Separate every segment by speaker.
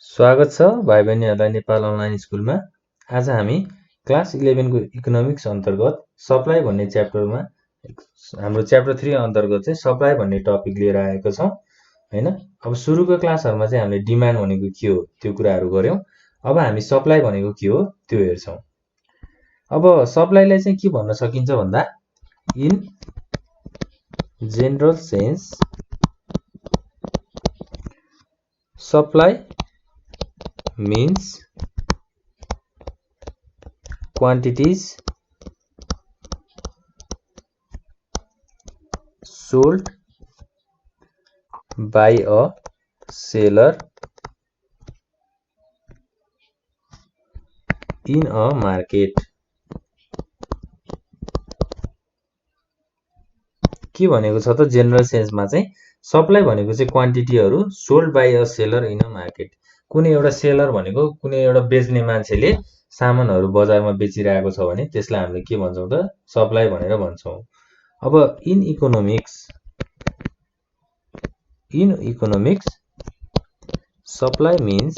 Speaker 1: स्वागत छ भाइ बहिनीहरूलाई नेपाल अनलाइन स्कुलमा। आज हामी क्लास 11 को इकोनोमिक्स अन्तर्गत सप्लाई भन्ने च्याप्टरमा हाम्रो च्याप्टर 3 अन्तर्गत चाहिँ सप्लाई भन्ने टपिक लिएर आएको छौं हैन। अब सुरुको क्लासहरुमा चाहिँ हामीले डिमान्ड भनेको के हो त्यो कुराहरु गर्यौं। अब हामी सप्लाई भनेको के हो त्यो हेर्छौं। अब सप्लाईलाई चाहिँ के भन्न सकिन्छ भन्दा in general sense supply means quantities sold by a seller in a market। के भनेको छ त जनरल सेन्समा चाहिँ सप्लाई भनेको चाहिँ क्वान्टिटीहरु sold by a seller in a market. कुनै एउटा सेलर भनेको कुनै एउटा बेच्ने मान्छेले सामानहरु बजारमा बेचिरहेको छ भने त्यसलाई हामीले के भन्छौं त सप्लाई भनेर भन्छौं। अब in economics supply means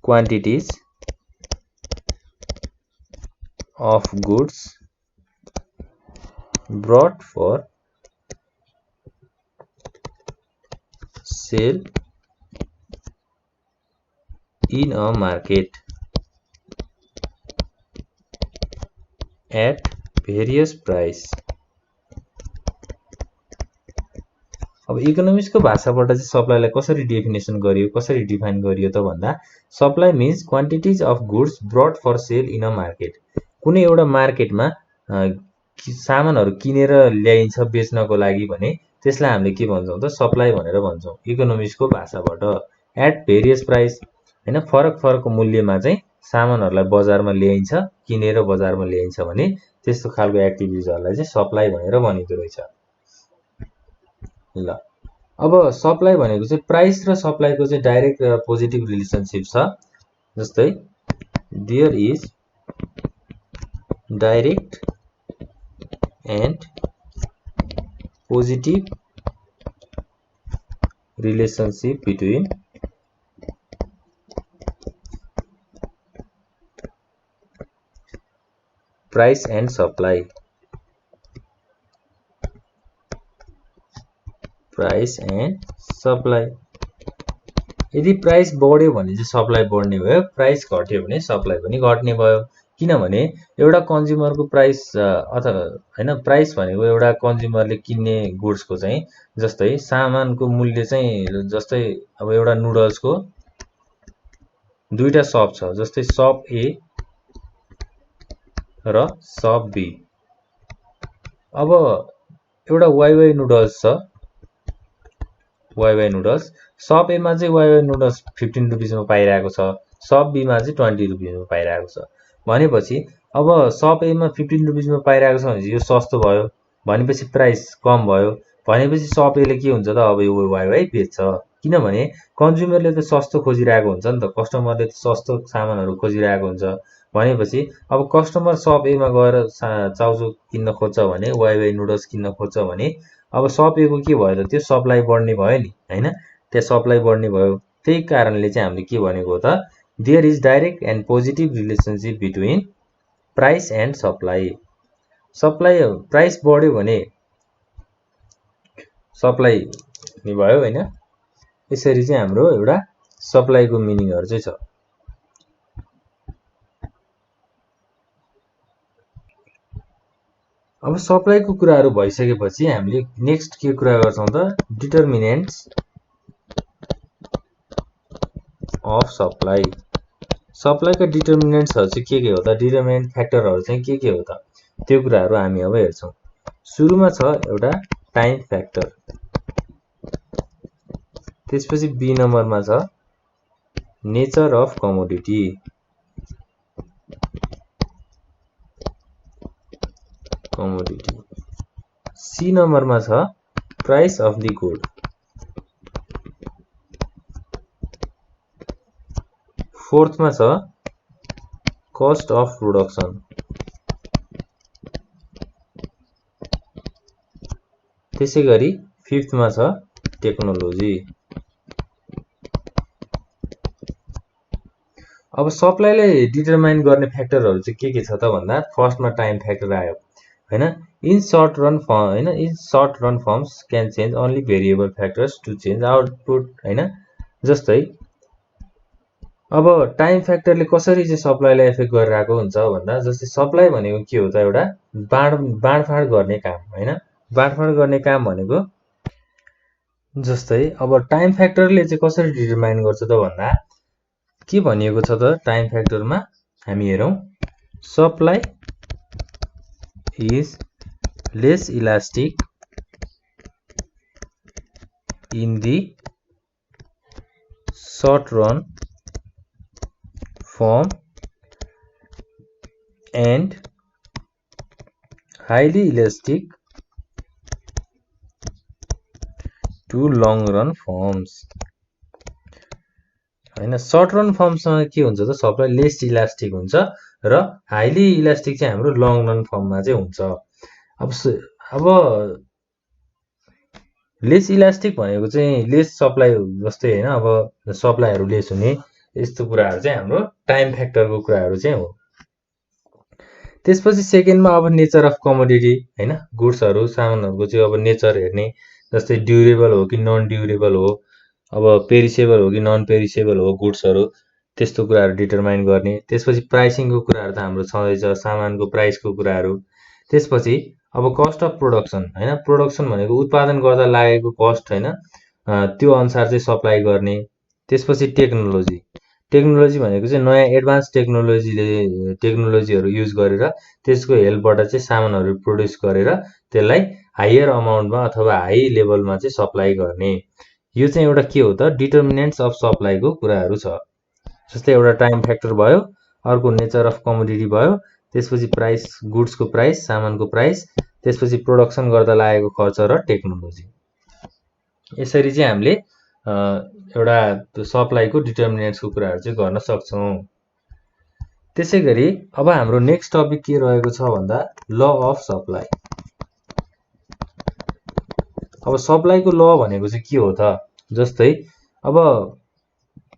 Speaker 1: quantities of goods brought for sale in a market at various price। अब इकोनोमिक्स को भाषाबाट चाहिँ सप्लाईलाई कसरी डेफिनेसन गरियो कसरी डिफाइन गरियो त भन्दा supply means quantities of goods brought for sale in a market. कुनै एउटा मार्केटमा सामानहरु किनेर ल्याइन्छ बेच्नको लागि भने त्यसलाई हामीले के भन्छौं त सप्लाई भनेर भन्छौं इकोनोमिक्स को भाषाबाट। एट भेरियस प्राइस हैन फरक मूल्यमा चाहिँ सामानहरुलाई बजारमा ल्याइन्छ किनेर बजारमा ल्याइन्छ भने त्यस्तो खालको एक्टिभिटिजहरुलाई चाहिँ सप्लाई भनेर भनिदो रहेछ। ल अब सप्लाई भनेको चाहिँ प्राइस र सप्लाई को चाहिँ डाइरेक्ट पोजिटिभ रिलेशनशिप छ। जस्तै there is direct and positive relationship between price and supply. Price and supply यदि प्राइस बढ्यो भने चाहिँ सप्लाई बढ्ने भयो, प्राइस घट्यो भने सप्लाई पनि घट्ने भयो। किनभने एउटा कन्ज्युमरको प्राइस अथवा हैन प्राइस भनेको एउटा कन्ज्युमरले किन्ने गुड्सको चाहिँ जस्तै सामानको मूल्य चाहिँ जस्तै अब एउटा नुडल्सको दुईटा शप छ जस्तै शप ए र शप बी। अब एउटा वाइवाई नुडल्स छ वाइवाई नुडल्स शप ए मा चाहिँ वाइवाई नुडल्स 15 रुपैयाँ मा पाइरहेको छ, शप बी मा चाहिँ 20 रुपैयाँ मा पाइरहेको छ। भनेपछि अब शप ए मा 15 रुपैयाँ मा पाइरहेको छ भने यो सस्तो भयो भनेपछि प्राइस कम भयो भनेपछि शप ए ले के हुन्छ त अब यो वाइवाई बेच्छ। किनभने कन्ज्युमरले त सस्तो खोजिरहेको हुन्छ नि त, कस्टमरले त सस्तो सामानहरु खोजिरहेको हुन्छ भनेपछि अब कस्टमर शप ए मा गएर चाउचाउ किन्न खोज्छ भने वाइवाई नुडल्स किन्न खोज्छ भने अब शप ए को के भयो त त्यो सप्लाई बढ्ने भयो नि हैन, त्यो सप्लाई बढ्ने भयो। त्यही कारणले चाहिँ हामीले के भनेको त there is direct and positive relationship between price and supply. Supply price बढ्यो भने सप्लाई नि भयो हैन। यसरी चाहिँ हाम्रो एउटा सप्लाई को मिनिङहरु चाहिँ छ। अब सप्लाई को कुराहरु भइसकेपछि हामीले नेक्स्ट के कुरा गर्छौं त डिटरमिनेन्ट्स अफ सप्लाई। सप्लाई का डिटरमिनेन्ट्सहरु चाहिँ के हो त डिटरमिनेन्ट फ्याक्टरहरु चाहिँ के हो त त्यो कुराहरु हामी अब हेर्छौं। सुरुमा छ एउटा टाइम फ्याक्टर, त्यसपछि बी नम्बरमा छ नेचर अफ कमोडिटी, सी नम्बरमा छ प्राइस अफ द गुड, फोर्थमा छ कस्ट अफ प्रोडक्सन, त्यसैगरी फिफ्थमा छ टेक्नोलोजी। अब सप्लाईलाई डिटरमाइन गर्ने फ्याक्टरहरू चाहिँ के छ त भन्दा फर्स्टमा टाइम फ्याक्टर आयो हैन। In short run firms can change only variable factors to change output हैन। जस्तै अब टाइम फ्याक्टरले कसरी चाहिँ सप्लाईलाई एफेक्ट गरिरहेको हुन्छ भन्दा जस्तै सप्लाई भनेको के हो त एउटा बाँडफाँड गर्ने काम हैन। बाँडफाँड गर्ने काम भनेको जस्तै अब टाइम फ्याक्टरले चाहिँ कसरी डिटरमाइन गर्छ त भन्दा के भनिएको छ त टाइम फ्याक्टरमा हामी हेरौं supply is lace elastic in the short run form and highly elastic to long run forms हैन। सर्ट रन फर्मसँग के हुन्छ त सप्लाई लेस इलास्टिक हुन्छ र हाइली इलास्टिक चाहिँ हाम्रो लङ रन फर्ममा चाहिँ हुन्छ। अब लेस इलास्टिक भनेको चाहिँ लेस सप्लाई जस्तै हैन। अब सप्लाईहरु लेस हुने यस्तो कुराहरु चाहिँ हाम्रो टाइम फ्याक्टरको कुराहरु चाहिँ हो। त्यसपछि सेकेन्डमा अब नेचर अफ कमोडिटी हैन। गुड्सहरु सामानहरुको चाहिँ अब नेचर हेर्ने जस्तै ड्युरेबल हो कि नन ड्युरेबल हो, अब पेरिसेबल हो कि नन पेरिसेबल हो गुड्सहरु, त्यस्तो कुराहरु डिटरमाइन गर्ने। त्यसपछि प्राइसिङको कुराहरु त हाम्रो छँदैछ, सामानको प्राइसको कुराहरु। त्यसपछि अब कस्ट अफ प्रोडक्सन हैन। प्रोडक्सन भनेको उत्पादन गर्दा लागेको कस्ट हैन, त्यो अनुसार चाहिँ सप्लाई गर्ने। त्यसपछि टेक्नोलोजी भनेको चाहिँ नयाँ एडभान्स टेक्नोलोजीहरु युज गरेर त्यसको हेल्पबाट चाहिँ सामानहरु प्रोड्युस गरेर त्यसलाई हायर अमाउन्टमा अथवा हाई लेभलमा चाहिँ सप्लाई गर्ने। यो चाहिँ एउटा के हो त डिटरमिनेन्ट्स अफ सप्लाईको कुराहरु छ। जस्तै एउटा टाइम फ्याक्टर भयो, अर्को नेचर अफ कमोडिटी भयो, त्यसपछि प्राइस, गुड्सको प्राइस, सामानको प्राइस, त्यसपछि प्रोडक्सन गर्दा लागेको खर्च र टेक्नोलोजी। यसरी चाहिँ हामीले एउटा सप्लाईको डिटरमिनेन्ट्सको कुराहरु चाहिँ गर्न सक्छौं। त्यसैगरी अब हाम्रो नेक्स्ट टपिक के रहेको छ भन्दा ल अफ सप्लाई। अब सप्लाईको ल भनेको चाहिँ के हो त जस्तै अब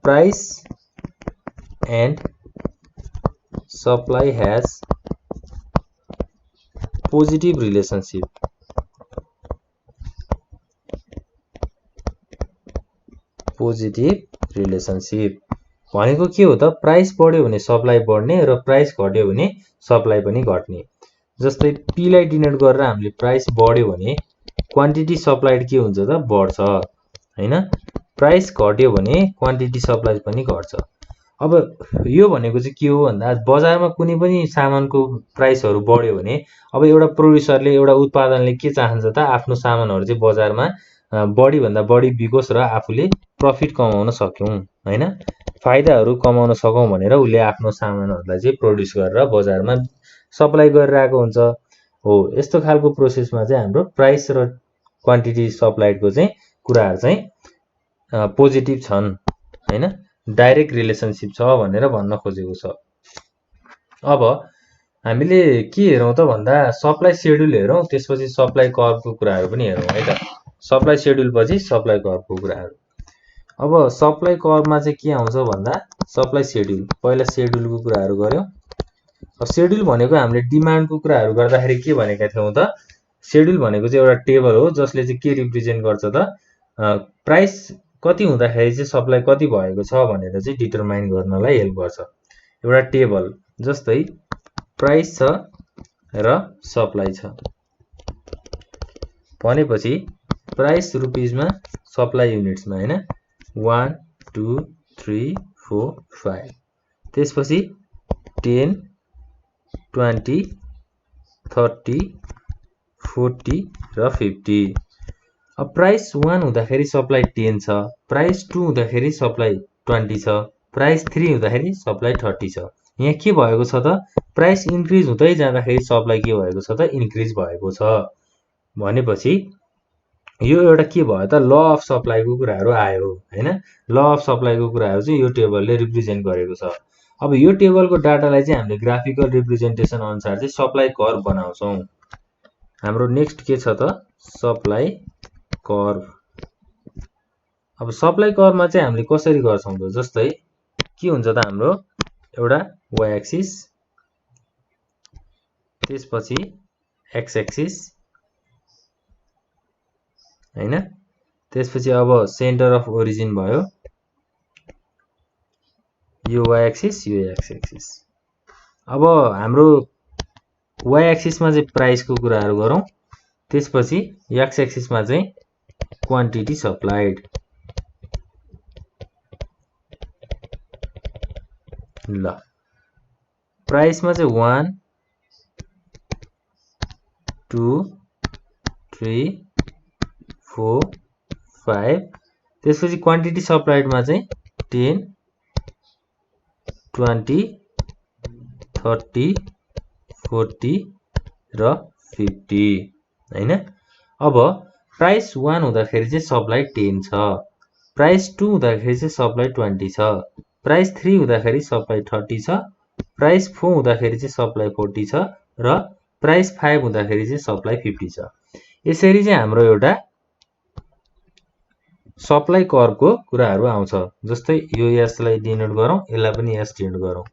Speaker 1: price and supply has positive relationship. Positive relationship भनेको के हो त प्राइस बढ्यो भने सप्लाई बढ्ने र प्राइस घट्यो भने सप्लाई पनि घट्ने। जस्तै पी लाई डिनोट गरेर हामीले प्राइस बढ्यो भने क्वान्टिटी सप्लाइड के हुन्छ त बढ्छ हैन। प्राइस घट्यो भने क्वान्टिटी सप्लाई पनि घट्छ। अब यो भनेको चाहिँ के हो भन्दा बजारमा कुनै पनि सामानको प्राइसहरु बढ्यो भने अब एउटा प्रोड्युसरले एउटा उत्पादनले के चाहन्छ त आफ्नो सामानहरु चाहिँ बजारमा बढी भन्दा बढी बिकोस् र आफूले प्रफिट कमाउन सक्यौं हैन, फाइदाहरु कमाउन सकौं भनेर उले आफ्नो सामानहरुलाई चाहिँ प्रोड्युस गरेर बजारमा सप्लाई गरिरहेको हुन्छ। हो यस्तो खालको प्रोसेसमा चाहिँ हाम्रो प्राइस र क्वान्टिटी सप्लाइडको चाहिँ कुराहरु चाहिँ पोजिटिभ छन् हैन, डाइरेक्ट रिलेसनशिप छ भनेर भन्न खोजेको छ। अब हामीले के हेरौं त भन्दा सप्लाई शेड्युल हेरौं, त्यसपछि सप्लाई कर्वको कुराहरु पनि हेरौं है त। सप्लाई शेड्युल पछि सप्लाई कर्वको कुराहरु। अब सप्लाई कर्वमा चाहिँ के आउँछ भन्दा सप्लाई शेड्युल। पहिला शेड्युलको कुराहरु गर्यौं। अब शेड्युल भनेको हामीले डिमान्डको कुराहरु गर्दाखेरि के भनेका थियौं त शेड्युल भनेको चाहिँ एउटा टेबल हो जसले चाहिँ के रिप्रेजेन्ट गर्छ त प्राइस कति हुँदाखेरि चाहिँ सप्लाई कति भएको छ भनेर चाहिँ डिटरमाइन गर्नलाई हेल्प गर्छ। एउटा टेबल जस्तै प्राइस छ र सप्लाई छ भनेपछि प्राइस रुपीजमा सप्लाई युनिट्समा हैन 1 2 3 4 5, त्यसपछि 10 20 30 40 र 50। अब प्राइस 1 हुँदाखेरि सप्लाई 10 छ, प्राइस 2 हुँदाखेरि सप्लाई 20 छ, प्राइस 3 हुँदाखेरि सप्लाई 30 छ। यहाँ के भएको छ त प्राइस इन्क्रिज हुँदै जाँदाखेरि सप्लाई के भएको छ त इन्क्रिज भएको छ भनेपछि यो एउटा के भयो त ल अफ सप्लाईको कुराहरु आयो हैन। ल अफ सप्लाईको कुराहरु चाहिँ यो टेबलले रिप्रेजेन्ट गरेको छ। अब यो टेबलको डाटालाई चाहिँ हामीले ग्राफिकल रिप्रेजेन्टेसन अनुसार चाहिँ सप्लाई कर्व बनाउँछौं। हाम्रो नेक्स्ट के छ त सप्लाई कर्व। अब सप्लाई कर्वमा चाहिँ हामीले कसरी गर्छौं त जस्तै के हुन्छ त हाम्रो एउटा y एक्सिस, त्यसपछि x एक्सिस हैन, त्यसपछि अब सेन्टर अफ ओरिजिन भयो, यो y एक्सिस, यो x एक्सिस। अब हाम्रो y एक्सिसमा चाहिँ प्राइसको कुराहरु गरौँ, त्यसपछि x एक्सिसमा चाहिँ क्वान्टिटी सप्लाइड। ल प्राइसमा चाहिँ 1 2 3 4 5, त्यसपछि क्वान्टिटी सप्लाइडमा चाहिँ 10 20 30 40 र 50 हैन। अब प्राइस 1 हुँदाखेरि चाहिँ सप्लाई 10 छ, प्राइस 2 हुँदाखेरि चाहिँ सप्लाई 20 छ, प्राइस 3 हुँदाखेरि सप्लाई 30 छ, प्राइस 4 हुँदाखेरि चाहिँ सप्लाई 40 छ र प्राइस 5 हुँदाखेरि चाहिँ सप्लाई 50 छ। यसरी चाहिँ हाम्रो एउटा सप्लाई कर्वको कुराहरु आउँछ। जस्तै यो S लाई डिनोट गरौँ, यसलाई पनि S डिनोट गरौँ।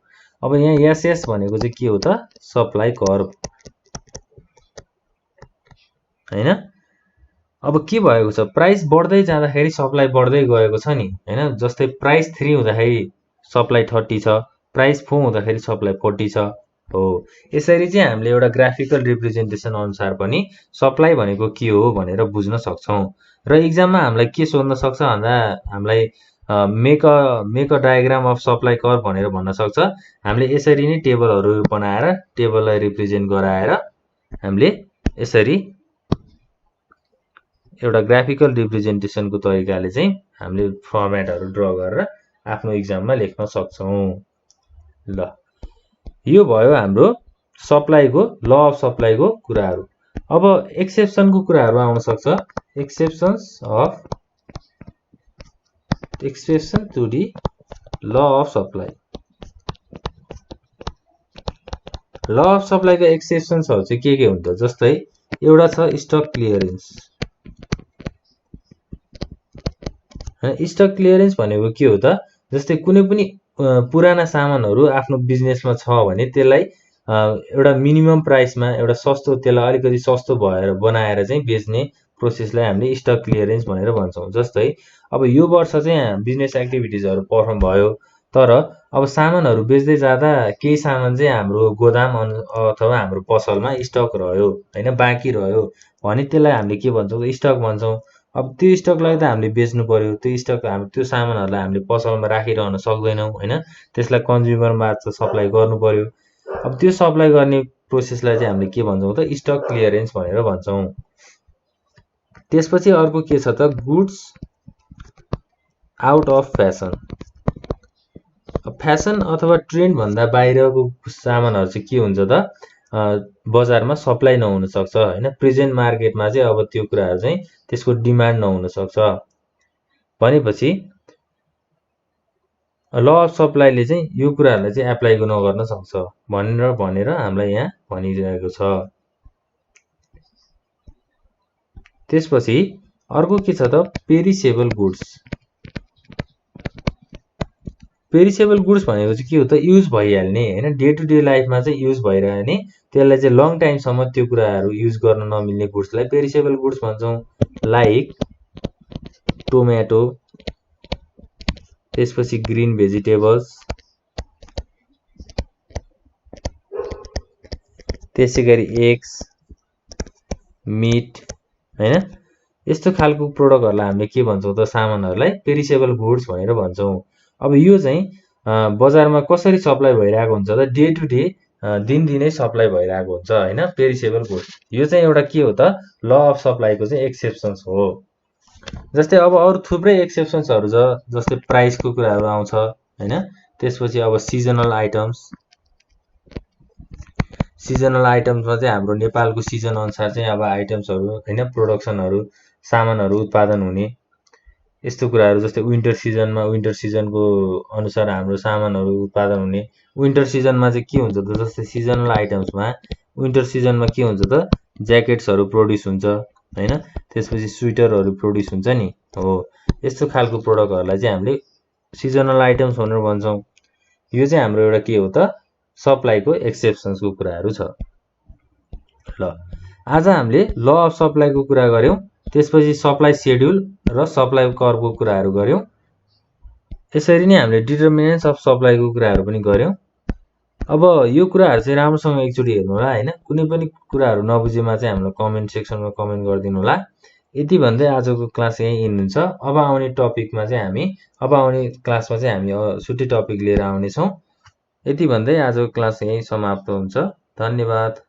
Speaker 1: अब यहाँ SS भनेको चाहिँ के हो त? सप्लाई कर्व हैन। अब के भएको छ? प्राइस बढ्दै जाँदाखेरि सप्लाई बढ्दै गएको छ नि हैन। जस्तै प्राइस 3 हुँदाखेरि सप्लाई 30 छ, प्राइस 4 हुँदाखेरि सप्लाई 40 छ हो। यसरी चाहिँ हामीले एउटा ग्राफिकल रिप्रेजेन्टेसन अनुसार पनि सप्लाई भनेको के हो भनेर बुझ्न सक्छौं। र एक्जाममा हामीलाई के सोध्न सक्छ भन्दा हामीलाई make a diagram of supply curve भनेर भन्न सक्छ। हामीले यसरी नै टेबलहरु बनाएर टेबललाई रिप्रेजेन्ट गराएर हामीले यसरी एउटा ग्राफिकल रिप्रेजेन्टेसनको तरिकाले चाहिँ हामीले फर्मेटहरु ड्रा गरेर आफ्नो एक्जाममा लेख्न सक्छौं। ल यो भयो हाम्रो सप्लाईको ल अफ सप्लाईको कुराहरु। अब एक्सेप्सनको कुराहरु आउन सक्छ। Exception to the law of supply. Law of सप्लाईको एक्सेप्सन्सहरु चाहिँ के हुन्छ? जस्तै एउटा छ स्टक क्लियरेन्स। स्टक क्लियरेन्स भनेको के हो त? जस्तै कुनै पनि पुराना सामानहरु आफ्नो बिजनेसमा छ भने त्यसलाई एउटा मिनिमम प्राइसमा एउटा सस्तो, त्यसलाई अलिकति सस्तो भएर बनाएर चाहिँ बेच्ने प्रोसेसलाई हामीले स्टक क्लियरेन्स भनेर भन्छौं। जस्तै अब यो वर्ष चाहिँ बिजनेस एक्टिभिटिजहरु परफर्म भयो, तर अब सामानहरु बेच्दै जाँदा केही सामान चाहिँ हाम्रो गोदाम अथवा हाम्रो पसलमा स्टक रह्यो हैन, बाँकी रह्यो भने त्यसलाई हामीले के भन्छौं? स्टक भन्छौं। अब त्यो स्टकलाई त हामीले बेच्नु पर्यो, त्यो स्टक हामी त्यो सामानहरुलाई हामीले पसलमा राखिरहन सक्दैनौं हैन, त्यसलाई कन्ज्युमर मार्फत सप्लाई गर्नु पर्यो। अब त्यो सप्लाई गर्ने प्रोसेसलाई चाहिँ हामीले के भन्छौं त? स्टक क्लियरेन्स भनेर भन्छौं। त्यसपछि अर्को के छ त? Goods out of fashion. Fashion अथवा ट्रेन्ड भन्दा बाहिरको सामानहरु चाहिँ के हुन्छ त? बजारमा सप्लाई नहुन सक्छ हैन। प्रेजेन्ट मार्केटमा चाहिँ अब त्यो कुराहरु चाहिँ त्यसको डिमान्ड नहुन सक्छ भनेपछि ल अफ सप्लाईले चाहिँ यो कुराहरुलाई चाहिँ एप्लाई नगर्न सक्छ भनेर हामीलाई यहाँ भनिरहेको छ। त्यसपछि अर्को के छ त? Perishable goods. पेरिसेबल गुड्स भनेको चाहिँ के हो त? युज भइहाल्ने हैन, डे टु डे लाइफमा चाहिँ युज भइरहने, त्यसलाई चाहिँ लङ टाइम सम्म त्यो कुराहरु युज गर्न नमिल्ने गुड्सलाई पेरिसेबल गुड्स भन्छौं। लाइक टोमेटो, त्यसपछि ग्रीन भेजिटेबल्स, त्यसैगरी एग्स, मीट हैन। यस्तो खालको प्रोडक्टहरुलाई हामीले के भन्छौं त? सामानहरुलाई पेरिसेबल गुड्स भनेर भन्छौं। अब यो चाहिँ बजारमा कसरी सप्लाई भइरहेको हुन्छ त? डे टु डे दिनदिनै सप्लाई भइरहेको हुन्छ हैन, पेरिसेबल गुड्स। यो चाहिँ एउटा के हो त? ल अफ सप्लाईको चाहिँ एक्सेप्सन्स हो। जस्तै अब अरु थुप्रै एक्सेप्सन्सहरु छ। जस्तै प्राइसको कुराहरु आउँछ हैन। त्यसपछि अब सिजनल आइटम्स। सिजनल आइटम्समा चाहिँ हाम्रो नेपालको सिजन अनुसार चाहिँ अब आइटम्सहरु हैन, प्रोडक्सनहरु, सामानहरु उत्पादन हुने यस्तो कुराहरु। जस्तै विन्टर सिजनमा विन्टर सिजनको अनुसार हाम्रो सामानहरु उत्पादन हुने। विन्टर सिजनमा चाहिँ के हुन्छ त? जस्तै सिजनल आइटम्समा विन्टर सिजनमा के हुन्छ त? ज्याकेट्सहरु प्रोड्युस हुन्छ हैन, त्यसपछि स्वेटरहरु प्रोड्युस हुन्छ नि हो। यस्तो खालको प्रोडक्टहरुलाई चाहिँ हामीले सिजनल आइटम्स भनेर भन्छौं। यो चाहिँ हाम्रो एउटा के हो त सप्लाईको एक्सेप्सन्सको कुराहरू छ। ल आज हामीले ल अफ सप्लाईको कुरा गर्यौं, त्यसपछि सप्लाई सेड्युल र सप्लाई कर्वको कुराहरू गर्यौं। यसरी नै हामीले डिटर्मिनेन्ट्स अफ सप्लाईको कुराहरू पनि गर्यौं। अब यो कुराहरू चाहिँ राम्रोसँग एकचोटि हेर्नु होला हैन। कुनै पनि कुराहरू नबुझेमा चाहिँ हामीलाई कमेन्ट सेक्सनमा कमेन्ट गरिदिनु होला। यति भन्दै आजको क्लास यही एन्ड हुन्छ। अब आउने टपिकमा चाहिँ आउने क्लासमा चाहिँ हामी छुट्टै टपिक लिएर आउने छौं। यति भन्दै आजको क्लास यही समाप्त हुन्छ। धन्यवाद।